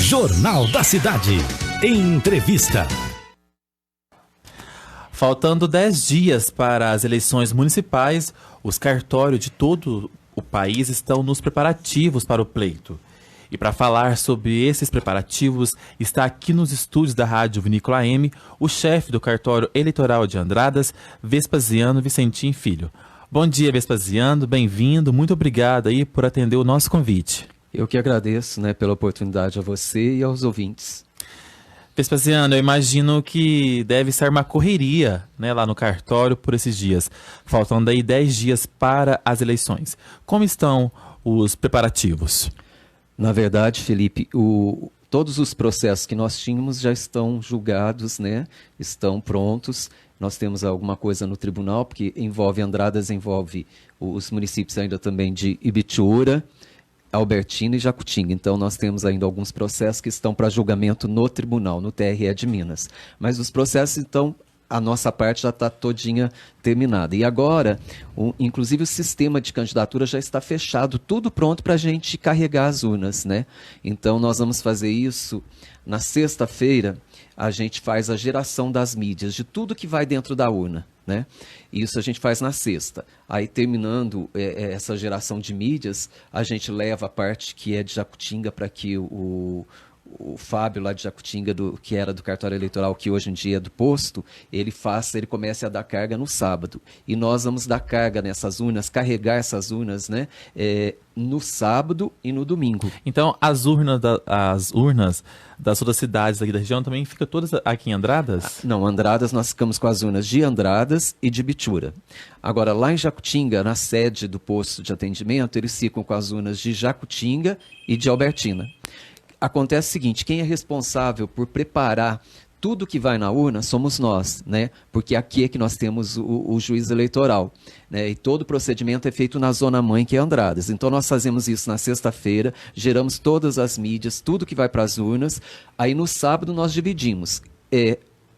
Jornal da Cidade. Entrevista. Faltando 10 dias para as eleições municipais, os cartórios de todo o país estão nos preparativos para o pleito. E para falar sobre esses preparativos, está aqui nos estúdios da Rádio Vinícola AM o chefe do cartório eleitoral de Andradas, Vespasiano Vicentim Filho. Bom dia, Vespasiano, bem-vindo, muito obrigado aí por atender o nosso convite. Eu que agradeço, pela oportunidade a você e aos ouvintes. Vespasiano, eu imagino que deve ser uma correria, lá no cartório por esses dias, faltando aí 10 dias para as eleições. Como estão os preparativos? Na verdade, Felipe, todos os processos que nós tínhamos já estão julgados, estão prontos. Nós temos alguma coisa no tribunal, porque envolve Andradas, envolve os municípios ainda também de Ibituruna, Albertina e Jacutinga. Então, nós temos ainda alguns processos que estão para julgamento no tribunal, no TRE de Minas. Mas os processos, então, a nossa parte já está todinha terminada. E agora, inclusive o sistema de candidatura já está fechado, tudo pronto para a gente carregar as urnas, Então, nós vamos fazer isso na sexta-feira. A gente faz a geração das mídias, de tudo que vai dentro da urna, Isso a gente faz na sexta. Aí, terminando essa geração de mídias, a gente leva a parte que é de Jacutinga para que o Fábio lá de Jacutinga, que era do cartório eleitoral, que hoje em dia é do posto, ele comece a dar carga no sábado. E nós vamos dar carga nessas urnas, carregar essas urnas, no sábado e no domingo. Então, as urnas das outras cidades aqui da região também ficam todas aqui em Andradas? Não, Andradas nós ficamos com as urnas de Andradas e de Ibituruna. Agora, lá em Jacutinga, na sede do posto de atendimento, eles ficam com as urnas de Jacutinga e de Albertina. Acontece o seguinte, quem é responsável por preparar tudo que vai na urna somos nós, Porque aqui é que nós temos o juiz eleitoral, E todo o procedimento é feito na zona mãe, que é Andradas. Então nós fazemos isso na sexta-feira, geramos todas as mídias, tudo que vai para as urnas. Aí no sábado nós dividimos.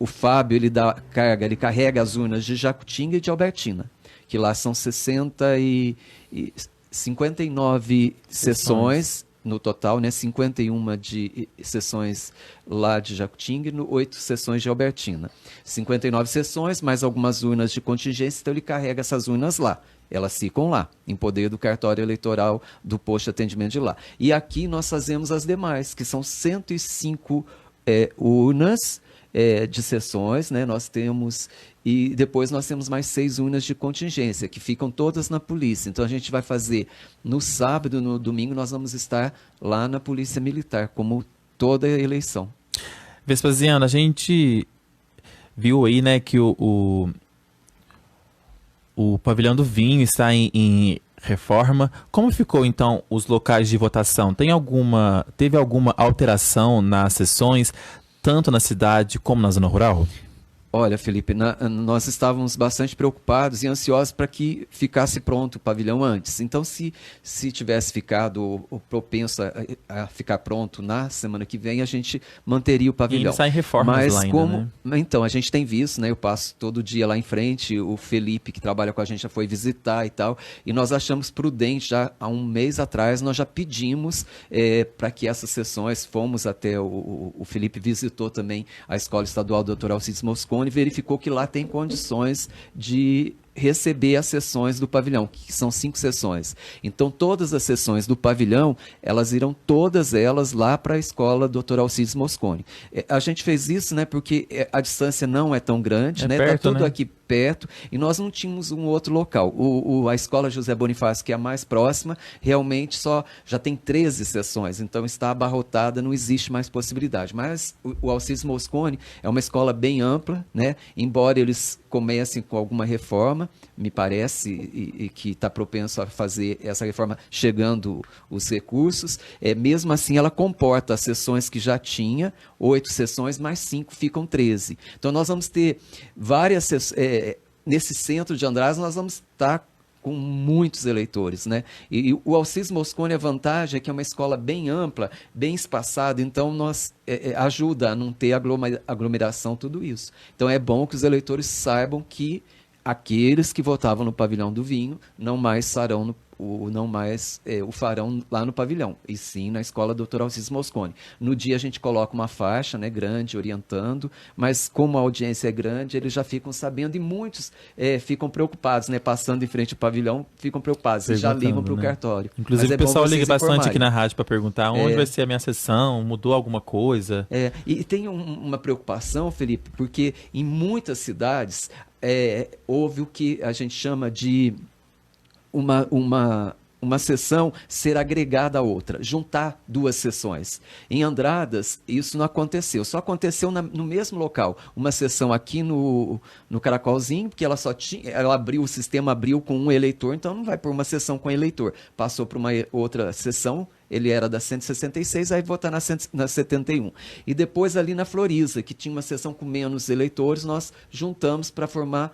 O Fábio, ele carrega as urnas de Jacutinga e de Albertina, que lá são 59 sessões. No total, 51 de sessões lá de Jacutinga e 8 sessões de Albertina. 59 sessões, mais algumas urnas de contingência, então ele carrega essas urnas lá. Elas ficam lá, em poder do cartório eleitoral do posto de atendimento de lá. E aqui nós fazemos as demais, que são 105 urnas de sessões, nós temos, e depois nós temos mais 6 urnas de contingência, que ficam todas na polícia. Então a gente vai fazer no sábado, no domingo, nós vamos estar lá na Polícia Militar, como toda a eleição. Vespasiano, a gente viu aí, que o pavilhão do vinho está em reforma. Como ficou, então, os locais de votação? Teve alguma alteração nas sessões, tanto na cidade como na zona rural? Olha, Felipe, nós estávamos bastante preocupados e ansiosos para que ficasse pronto o pavilhão antes. Então, se tivesse ficado propenso a ficar pronto na semana que vem, a gente manteria o pavilhão. E ele sai em reformas lá ainda, Então, a gente tem visto, eu passo todo dia lá em frente, o Felipe, que trabalha com a gente, já foi visitar e tal, e nós achamos prudente, já há um mês atrás, nós já pedimos para que essas sessões, fomos até, o Felipe visitou também a Escola Estadual Dr. Alcides Mosconi, e verificou que lá tem condições de receber as sessões do pavilhão, que são 5 sessões. Então, todas as sessões do pavilhão, elas irão todas elas lá para a escola Dr. Alcides Mosconi. A gente fez isso, porque a distância não é tão grande, perto, tá tudo aqui perto, e nós não tínhamos um outro local. A escola José Bonifácio, que é a mais próxima, realmente já tem 13 sessões, então está abarrotada, não existe mais possibilidade. Mas o Alcides Mosconi é uma escola bem ampla, embora eles comecem com alguma reforma, me parece, e que está propenso a fazer essa reforma chegando os recursos, mesmo assim ela comporta as sessões que já tinha, 8 sessões, mais 5 ficam 13. Então nós vamos ter várias sessões, nesse centro de Andradas nós vamos estar com muitos eleitores, E o Alcides Mosconi, a vantagem é que é uma escola bem ampla, bem espaçada, então ajuda a não ter aglomeração, tudo isso. Então é bom que os eleitores saibam que aqueles que votavam no pavilhão do vinho não mais estarão não mais o farão lá no pavilhão, e sim na escola Dr. Alcides Mosconi. No dia a gente coloca uma faixa, né, grande, orientando, mas como a audiência é grande, eles já ficam sabendo, e muitos ficam preocupados, né, passando em frente ao pavilhão, ficam preocupados, e já ligam para o cartório. Inclusive o pessoal liga bastante aqui na rádio para perguntar onde vai ser a minha sessão, mudou alguma coisa? E tem uma preocupação, Felipe, porque em muitas cidades houve o que a gente chama de uma sessão ser agregada à outra, juntar duas sessões. Em Andradas, isso não aconteceu, só aconteceu no mesmo local. Uma sessão aqui no Caracolzinho, porque o sistema abriu com um eleitor, então não vai por uma sessão com eleitor. Passou para uma outra sessão, ele era da 166, aí votar na 71. E depois ali na Floriza, que tinha uma sessão com menos eleitores, nós juntamos para formar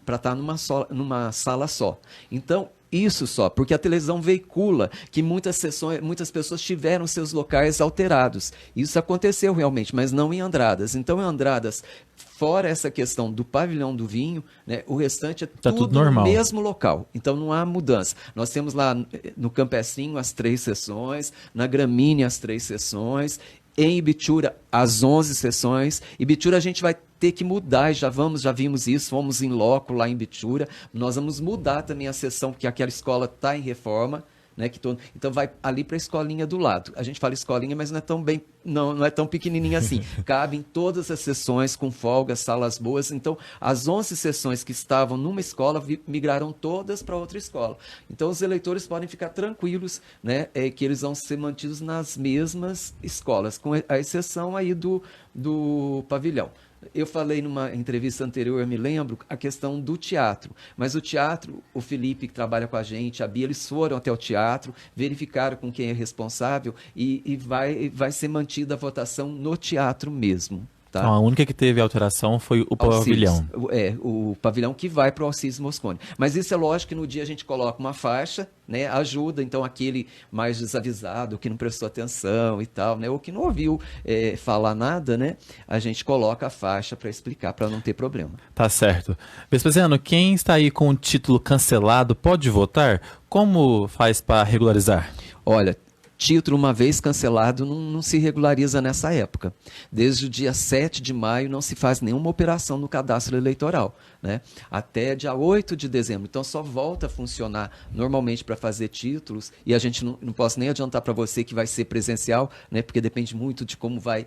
para estar numa sala só. Então, isso só, porque a televisão veicula que muitas pessoas tiveram seus locais alterados. Isso aconteceu realmente, mas não em Andradas. Então, em Andradas, fora essa questão do pavilhão do vinho, né, o restante é tudo normal, no mesmo local. Então, não há mudança. Nós temos lá no Campecinho as 3 sessões, na Gramínea as 3 sessões, em Ibitura as 11 sessões. Ibitura a gente vai ter que mudar, já vimos isso, fomos em loco lá em Ibitura, nós vamos mudar também a sessão, porque aquela escola está em reforma, né, então vai ali para a escolinha do lado. A gente fala escolinha, mas não é tão pequenininha assim. Cabem todas as sessões com folgas, salas boas. Então, as 11 sessões que estavam numa escola migraram todas para outra escola. Então, os eleitores podem ficar tranquilos, né, que eles vão ser mantidos nas mesmas escolas, com a exceção aí do pavilhão. Eu falei numa entrevista anterior, eu me lembro, a questão do teatro. Mas o teatro, o Felipe que trabalha com a gente, a Bia, eles foram até o teatro, verificaram com quem é responsável e vai ser mantida a votação no teatro mesmo. Tá? Então, a única que teve alteração foi o pavilhão. O pavilhão que vai para o Alcides Mosconi. Mas isso é lógico que no dia a gente coloca uma faixa, né, ajuda, então aquele mais desavisado, que não prestou atenção e tal, né, ou que não ouviu falar nada, né, a gente coloca a faixa para explicar, para não ter problema. Tá certo. Vespasiano, quem está aí com o título cancelado pode votar? Como faz para regularizar? Olha, título, uma vez cancelado, não se regulariza nessa época. Desde o dia 7 de maio não se faz nenhuma operação no cadastro eleitoral, né? Até dia 8 de dezembro. Então só volta a funcionar normalmente para fazer títulos, e a gente não posso nem adiantar para você que vai ser presencial, né? Porque depende muito de como vai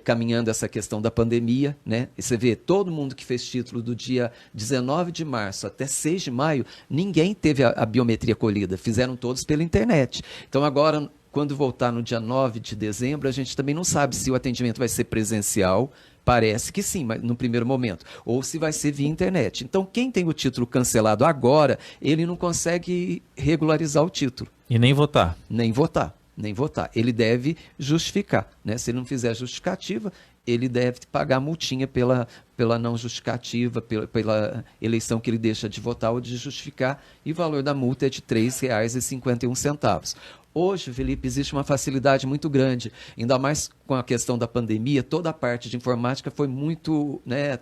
caminhando essa questão da pandemia, né? E você vê, todo mundo que fez título do dia 19 de março até 6 de maio, ninguém teve a biometria colhida, fizeram todos pela internet. Então agora, quando voltar no dia 9 de dezembro, a gente também não sabe se o atendimento vai ser presencial, parece que sim, mas no primeiro momento, ou se vai ser via internet. Então, quem tem o título cancelado agora, ele não consegue regularizar o título. E nem votar. Nem votar. Ele deve justificar, né? Se ele não fizer justificativa, ele deve pagar multinha pela não justificativa, pela eleição que ele deixa de votar ou de justificar, e o valor da multa é de R$ 3,51. Hoje, Felipe, existe uma facilidade muito grande, ainda mais com a questão da pandemia, toda a parte de informática foi muito, né,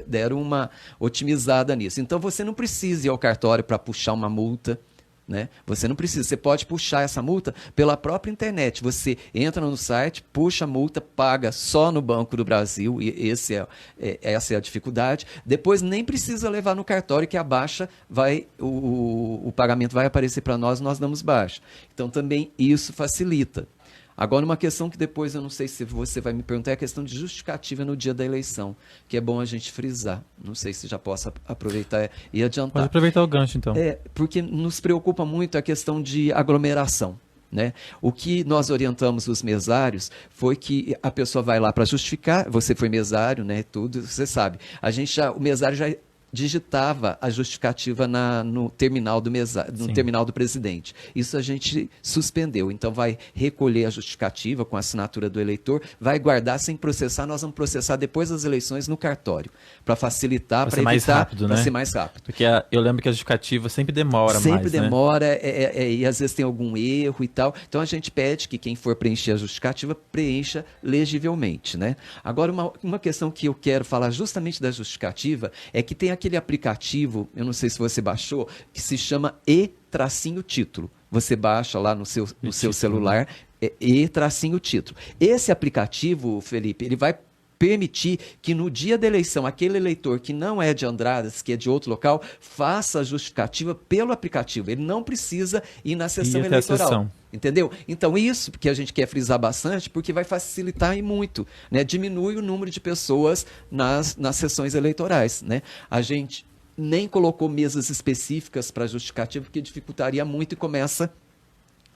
deram uma otimizada nisso. Então, você não precisa ir ao cartório para puxar uma multa, né? Você não precisa, você pode puxar essa multa pela própria internet. Você entra no site, puxa a multa, paga só no Banco do Brasil, e essa é a dificuldade. Depois nem precisa levar no cartório, que a baixa o pagamento vai aparecer para nós damos baixa. Então também isso facilita. Agora, uma questão que depois eu não sei se você vai me perguntar é a questão de justificativa no dia da eleição, que é bom a gente frisar. Não sei se já posso aproveitar e adiantar. Pode aproveitar o gancho, então. Porque nos preocupa muito a questão de aglomeração, né? O que nós orientamos os mesários foi que a pessoa vai lá para justificar, você foi mesário, né, tudo, você sabe. O mesário já digitava a justificativa no terminal terminal do presidente. Isso a gente suspendeu. Então vai recolher a justificativa com a assinatura do eleitor, vai guardar sem processar. Nós vamos processar depois das eleições no cartório, para facilitar, para evitar, mais rápido, para né? ser mais rápido. Porque eu lembro que a justificativa sempre demora Sempre né? demora, e às vezes tem algum erro e tal. Então a gente pede que quem for preencher a justificativa preencha legivelmente, né? Agora, uma questão que eu quero falar justamente da justificativa é que tem aquele aplicativo, eu não sei se você baixou, que se chama e-título. Você baixa lá no seu celular, e-título. Esse aplicativo, Felipe, ele vai permitir que no dia da eleição, aquele eleitor que não é de Andradas, que é de outro local, faça a justificativa pelo aplicativo. Ele não precisa ir na sessão eleitoral. Entendeu? Então, isso que a gente quer frisar bastante, porque vai facilitar e muito, né? Diminui o número de pessoas nas sessões eleitorais, né? A gente nem colocou mesas específicas para justificativa, porque dificultaria muito e começa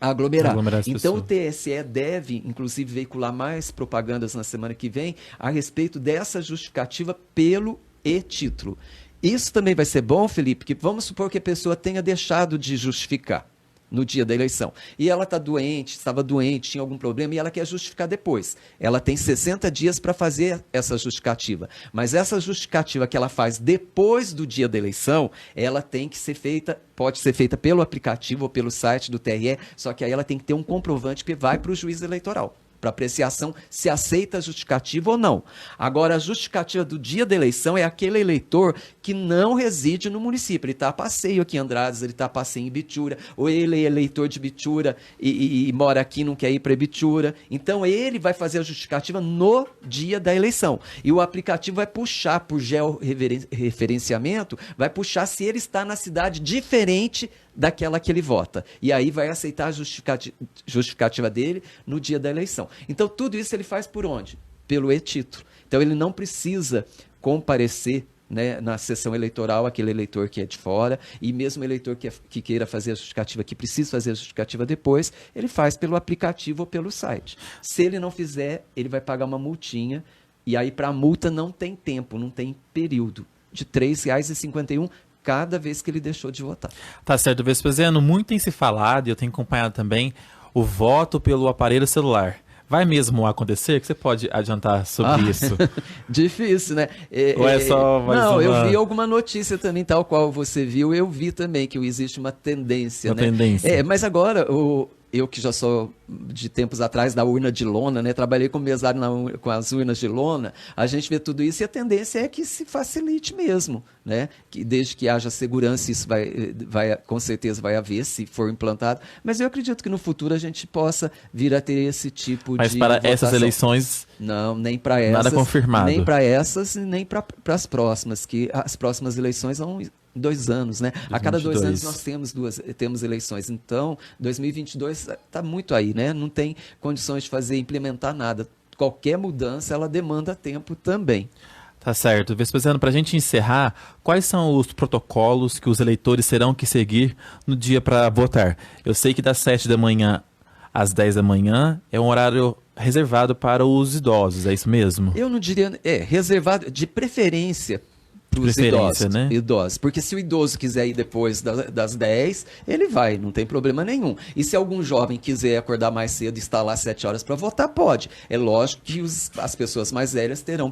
a aglomerar. Então o TSE deve, inclusive, veicular mais propagandas na semana que vem a respeito dessa justificativa pelo e-título. Isso também vai ser bom, Felipe, que vamos supor que a pessoa tenha deixado de justificar no dia da eleição. E ela estava doente, tinha algum problema e ela quer justificar depois. Ela tem 60 dias para fazer essa justificativa. Mas essa justificativa que ela faz depois do dia da eleição, ela tem que ser feita, pode ser feita pelo aplicativo ou pelo site do TRE, só que aí ela tem que ter um comprovante que vai para o juiz eleitoral, para apreciação se aceita a justificativa ou não. Agora, a justificativa do dia da eleição é aquele eleitor que não reside no município. Ele está a passeio aqui em Andradas, ele está a passeio em Ibitura, ou ele é eleitor de Ibitura e mora aqui e não quer ir para Ibitura. Então, ele vai fazer a justificativa no dia da eleição. E o aplicativo vai puxar, por georreferenciamento, vai puxar se ele está na cidade diferente daquela que ele vota. E aí vai aceitar a justificativa dele no dia da eleição. Então, tudo isso ele faz por onde? Pelo e-título. Então, ele não precisa comparecer, né, na sessão eleitoral, aquele eleitor que é de fora, e mesmo o eleitor que queira fazer a justificativa, que precisa fazer a justificativa depois, ele faz pelo aplicativo ou pelo site. Se ele não fizer, ele vai pagar uma multinha, e aí para a multa não tem tempo, não tem período, de R$ 3,51 cada vez que ele deixou de votar. Tá certo, Vespasiano, muito tem se falado, e eu tenho acompanhado também, o voto pelo aparelho celular. Vai mesmo acontecer? O que você pode adiantar sobre isso? Difícil, né? Ou é só mais Não, eu vi alguma notícia também, tal qual você viu, eu vi também que existe uma tendência, né? Tendência. Mas agora, eu que já sou de tempos atrás da urna de lona, né? Trabalhei como mesário com as urnas de lona, a gente vê tudo isso e a tendência é que se facilite mesmo, né? Que desde que haja segurança, isso com certeza vai haver, se for implantado, mas eu acredito que no futuro a gente possa vir a ter esse tipo mas de para votação. essas eleições, não, nem para essas, nada confirmado. Nem para essas e nem para as próximas, que as próximas eleições vão 2 anos, né? 2022. A cada 2 anos nós temos eleições. Então, 2022 está muito aí, né? Não tem condições de implementar nada. Qualquer mudança, ela demanda tempo também. Tá certo. Vespasiano, para a gente encerrar, quais são os protocolos que os eleitores terão que seguir no dia para votar? Eu sei que das 7 da manhã às 10 da manhã é um horário reservado para os idosos, é isso mesmo? Eu não diria... reservado de preferência para os idosos, porque se o idoso quiser ir depois das 10, ele vai, não tem problema nenhum. E se algum jovem quiser acordar mais cedo e estar lá às 7 horas para votar, pode. É lógico que as pessoas mais velhas terão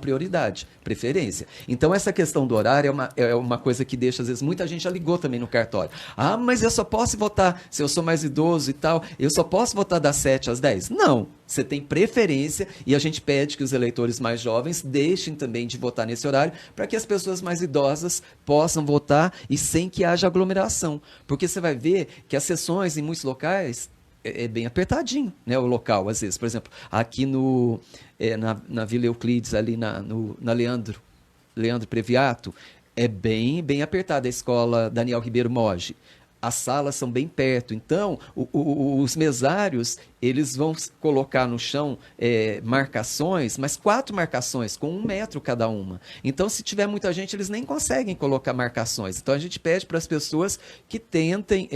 preferência. Então essa questão do horário é uma coisa que deixa, às vezes, muita gente já ligou também no cartório. Ah, mas eu só posso votar, se eu sou mais idoso e tal, eu só posso votar das 7 às 10? Não. Você tem preferência e a gente pede que os eleitores mais jovens deixem também de votar nesse horário para que as pessoas mais idosas possam votar e sem que haja aglomeração. Porque você vai ver que as sessões em muitos locais é bem apertadinho, né, o local, às vezes. Por exemplo, aqui na Vila Euclides, ali na Leandro Previato, é bem apertada a escola Daniel Ribeiro Moge. As salas são bem perto, então os mesários eles vão colocar no chão marcações, mas 4 marcações, com 1 metro cada uma. Então, se tiver muita gente, eles nem conseguem colocar marcações. Então, a gente pede para as pessoas que tentem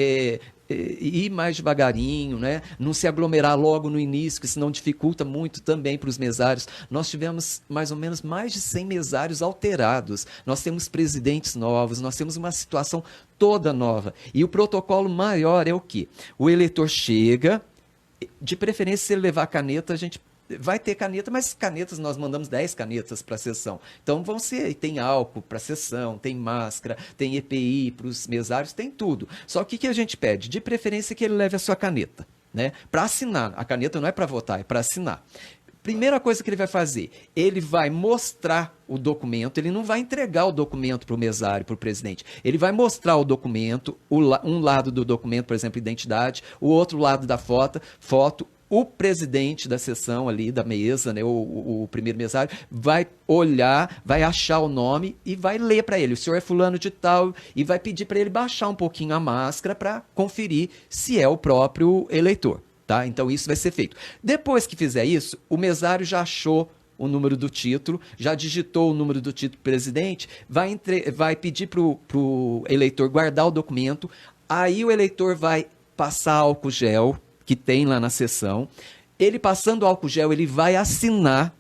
ir mais devagarinho, né? Não se aglomerar logo no início, que senão dificulta muito também para os mesários. Nós tivemos mais ou menos mais de 100 mesários alterados. Nós temos presidentes novos, nós temos uma situação toda nova. E o protocolo maior é o quê? O eleitor chega, de preferência, se ele levar caneta, a gente vai ter caneta, mas canetas, nós mandamos 10 canetas para a sessão. Então tem álcool para a sessão, tem máscara, tem EPI para os mesários, tem tudo. Só que o que a gente pede? De preferência que ele leve a sua caneta, né? Para assinar. A caneta não é para votar, é para assinar. Primeira coisa que ele vai fazer, ele vai mostrar o documento, ele não vai entregar o documento para o mesário, para o presidente. Ele vai mostrar o documento, um lado do documento, por exemplo, identidade, o outro lado da foto, o presidente da sessão ali, da mesa, né, o primeiro mesário, vai olhar, vai achar o nome e vai ler para ele. O senhor é fulano de tal, e vai pedir para ele baixar um pouquinho a máscara para conferir se é o próprio eleitor. Tá? Então isso vai ser feito. Depois que fizer isso, o mesário já achou o número do título, já digitou o número do título do presidente, vai pedir para o eleitor guardar o documento, aí o eleitor vai passar álcool gel, que tem lá na sessão. Ele passando o álcool gel, ele vai assinar.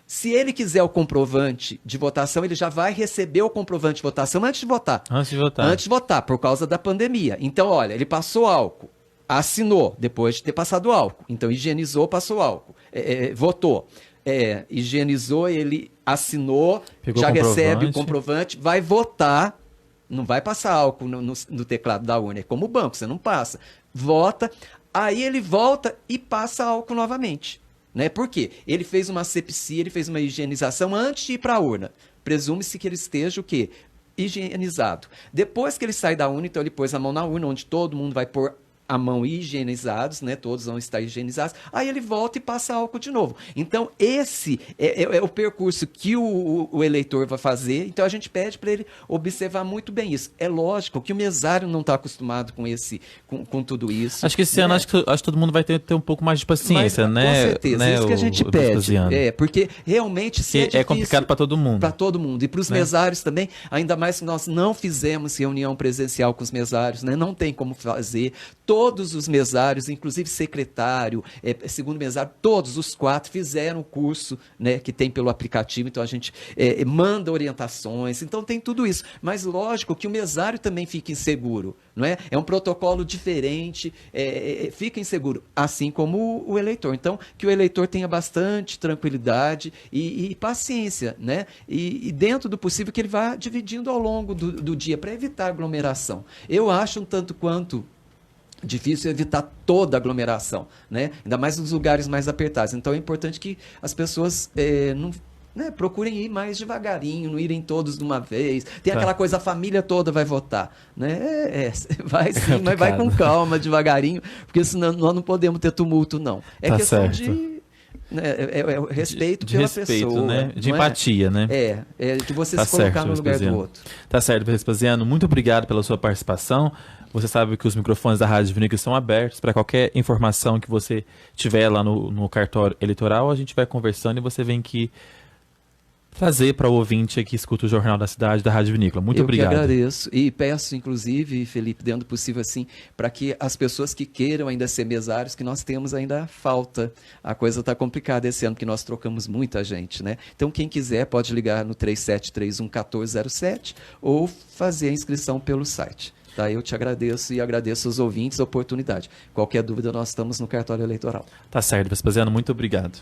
Se ele quiser o comprovante de votação, ele já vai receber o comprovante de votação antes de votar. Antes de votar. Antes de votar, por causa da pandemia. Então, olha, ele passou álcool, assinou depois de ter passado álcool. Então, higienizou, passou álcool. Votou. Higienizou, ele assinou, pegou já recebe o comprovante, vai votar. Não vai passar álcool no teclado da urna. É como o banco, você não passa. Vota. Aí ele volta e passa álcool novamente. Né? Por quê? Ele fez uma asepsia, ele fez uma higienização antes de ir para a urna. Presume-se que ele esteja o quê? Higienizado. Depois que ele sai da urna, então ele pôs a mão na urna, onde todo mundo vai pôr a mão higienizados, né? Todos vão estar higienizados. Aí ele volta e passa álcool de novo. Então, esse é o percurso que o eleitor vai fazer. Então, a gente pede para ele observar muito bem isso. É lógico que o mesário não está acostumado com tudo isso. Acho que esse ano, acho que todo mundo vai ter um pouco mais de paciência, né? Com certeza, é isso que a gente pede. Porque realmente é complicado para todo mundo. Para todo mundo. E para os mesários também, ainda mais que nós não fizemos reunião presencial com os mesários, né? Não tem como fazer. Todos os mesários, inclusive secretário, segundo mesário, todos os 4 fizeram o curso, né, que tem pelo aplicativo, então a gente manda orientações, então tem tudo isso. Mas lógico que o mesário também fica inseguro, não é? É um protocolo diferente, fica inseguro, assim como o eleitor. Então, que o eleitor tenha bastante tranquilidade e paciência, né? E dentro do possível que ele vá dividindo ao longo do dia para evitar aglomeração. Eu acho um tanto quanto difícil evitar toda aglomeração, né? Ainda mais nos lugares mais apertados. Então é importante que as pessoas procurem ir mais devagarinho, não irem todos de uma vez. Tem aquela coisa, a família toda vai votar, né? Vai sim, mas vai com calma, devagarinho, porque senão nós não podemos ter tumulto, não. É questão certo. de o respeito de pela respeito, pessoa, né? De empatia, né? De você se colocar no lugar do outro. Tá certo, Vespasiano. Muito obrigado pela sua participação. Você sabe que os microfones da Rádio Vinícola estão abertos para qualquer informação que você tiver lá no cartório eleitoral. A gente vai conversando e você vem aqui trazer para o ouvinte que escuta o Jornal da Cidade, da Rádio Vinícola. Muito obrigado. Eu que agradeço. E peço, inclusive, Felipe, dentro do possível, assim, para que as pessoas que queiram ainda ser mesários, que nós temos ainda falta. A coisa está complicada esse ano, porque nós trocamos muita gente, né? Então, quem quiser pode ligar no 3731-1407 ou fazer a inscrição pelo site. Tá, eu te agradeço e agradeço aos ouvintes a oportunidade. Qualquer dúvida, nós estamos no cartório eleitoral. Tá certo, Vespasiano. Muito obrigado.